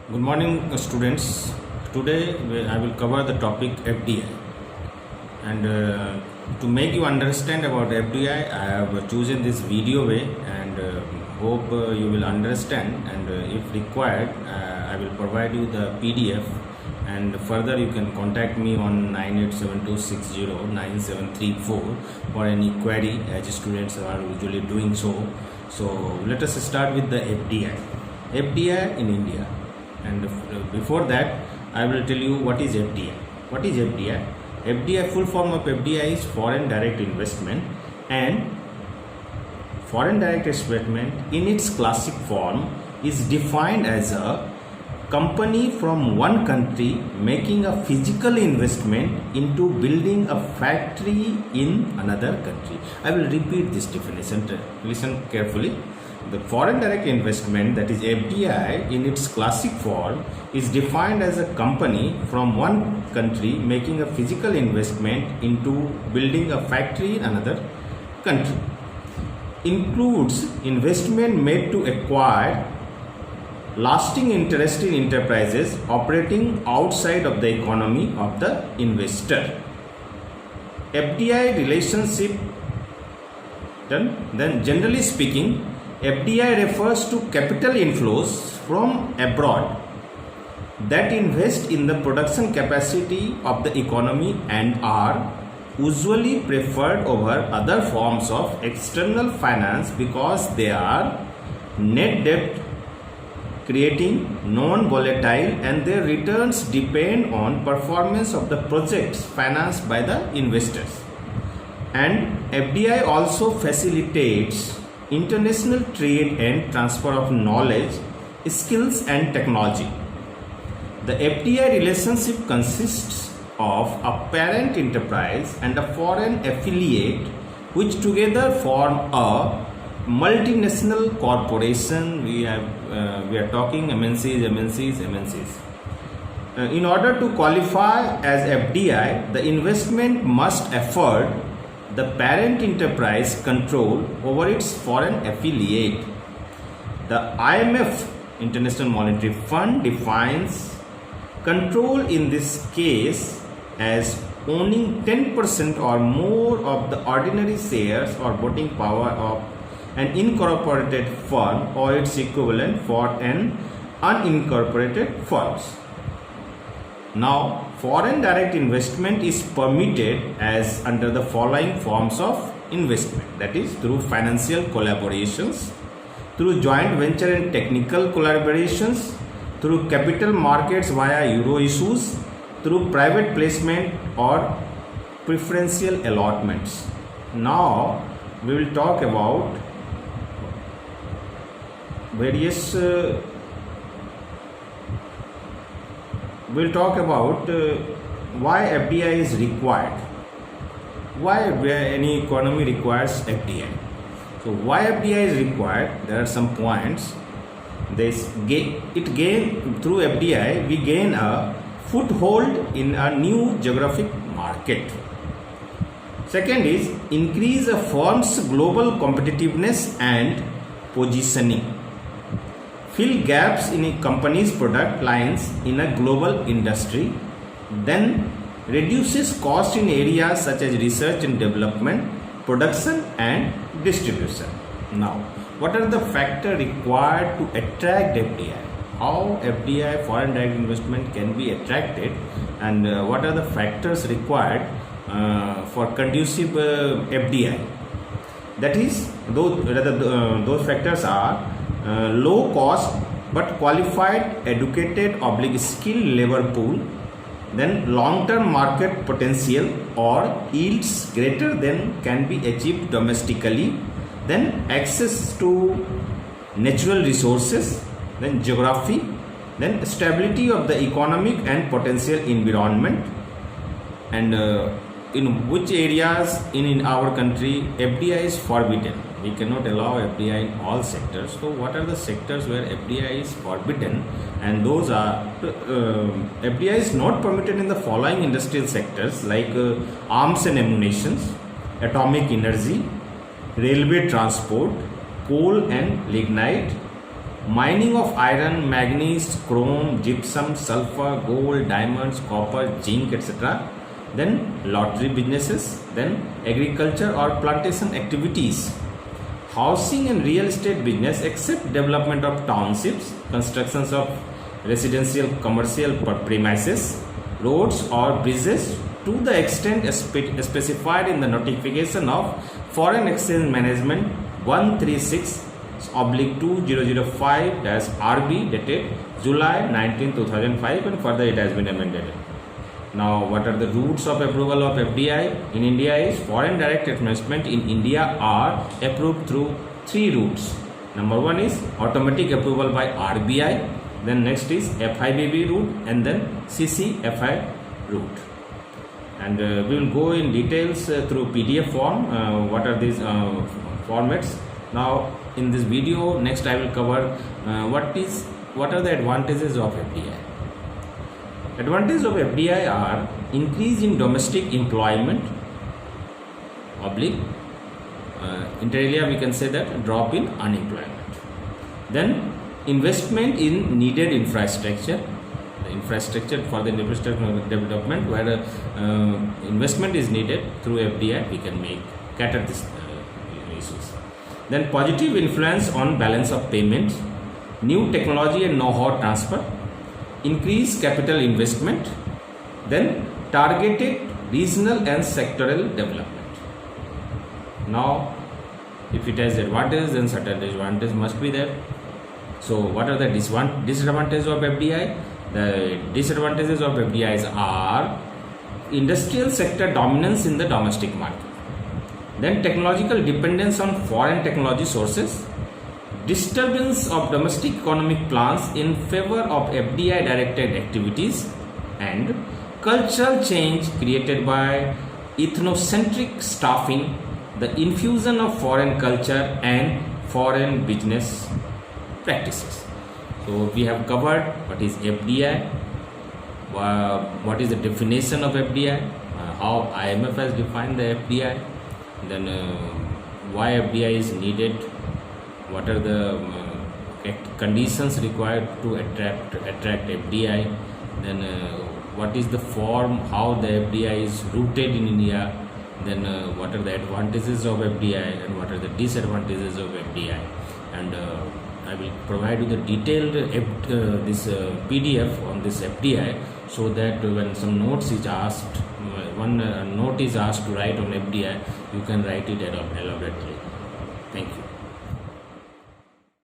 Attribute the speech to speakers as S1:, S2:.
S1: Good morning, students. Today I will cover the topic FDI, and to make you understand about FDI, I have chosen this video way, and hope you will understand. And if required, I will provide you the PDF. And further, you can contact me on 9872609734 for any query, as students are usually doing so. So let us start with the FDI. FDI in India. And before that, I will tell you what is FDI. What is FDI? FDI, full form of FDI is foreign direct investment, and foreign direct investment in its classic form is defined as a company from one country making a physical investment into building a factory in another country. I will repeat this definition. Listen carefully. The foreign direct investment, that is FDI, in its classic form is defined as a company from one country making a physical investment into building a factory in another country. Includes investment made to acquire lasting interest in enterprises operating outside of the economy of the investor. FDI relationship, then generally speaking, FDI refers to capital inflows from abroad that invest in the production capacity of the economy and are usually preferred over other forms of external finance because they are net debt creating, non-volatile, and their returns depend on performance of the projects financed by the investors. And FDI also facilitates international trade and transfer of knowledge, skills and technology. The FDI relationship consists of a parent enterprise and a foreign affiliate which together form a multinational corporation. We are talking MNCs. In order to qualify as FDI, the investment must afford the parent enterprise control over its foreign affiliate. The IMF, International Monetary Fund, defines control in this case as owning 10% or more of the ordinary shares or voting power of an incorporated firm or its equivalent for an unincorporated firms. Now, foreign direct investment is permitted as under the following forms of investment, that is through financial collaborations, through joint venture and technical collaborations, through capital markets via euro issues, through private placement or preferential allotments. Now, we will talk about various why FDI is required. Why any economy requires FDI? So why FDI is required? There are some points. Through FDI we gain a foothold in a new geographic market. Second is increase a firm's global competitiveness and positioning. Fill gaps in a company's product lines in a global industry, then reduces cost in areas such as research and development, production and distribution. Now, what are the factors required to attract FDI? How FDI, foreign direct investment, can be attracted, and what are the factors required for conducive FDI? That is, those factors are low cost but qualified, educated / skilled labor pool, then long-term market potential or yields greater than can be achieved domestically, then access to natural resources, then geography, then stability of the economic and potential environment, and in which areas in our country FDI is forbidden. We cannot allow FDI in all sectors. So what are the sectors where FDI is forbidden? And those are FDI is not permitted in the following industrial sectors like arms and ammunitions, atomic energy, railway transport, coal and lignite, mining of iron, manganese, chrome, gypsum, sulfur, gold, diamonds, copper, zinc, etc. Then lottery businesses, then agriculture or plantation activities, housing and real estate business except development of townships, constructions of residential commercial premises, roads or bridges to the extent specified in the notification of Foreign Exchange Management 136/2005-RB dated July 19, 2005, and further it has been amended. Now, what are the routes of approval of FDI in India is foreign direct investment in India are approved through three routes. Number one is automatic approval by RBI, then next is FIBB route, and then CCFI route. And we will go in details through PDF form. What are these formats? Now, in this video, next I will cover what are the advantages of FDI. Advantages of FDI are increase in domestic employment, inter alia we can say that drop in unemployment. Then investment in needed infrastructure, the infrastructure for the infrastructure development where investment is needed through FDI, we can cater this issues. Then positive influence on balance of payments, new technology and know-how transfer, increase capital investment, then targeted regional and sectoral development. Now, if it has advantages, then certain disadvantages must be there. So, what are the disadvantages of FDI? The disadvantages of FDIs are industrial sector dominance in the domestic market, then technological dependence on foreign technology sources, disturbance of domestic economic plans in favor of FDI directed activities, and cultural change created by ethnocentric staffing, the infusion of foreign culture and foreign business practices. So we have covered what is FDI, what is the definition of FDI, how IMF has defined the FDI, then why FDI is needed, what are the conditions required to attract FDI, then what is the form, how the FDI is rooted in India, then what are the advantages of FDI and what are the disadvantages of FDI, and I will provide you the detailed this PDF on this FDI, so that when some notes is asked, one note is asked to write on FDI, you can write it elaborately. Thank you.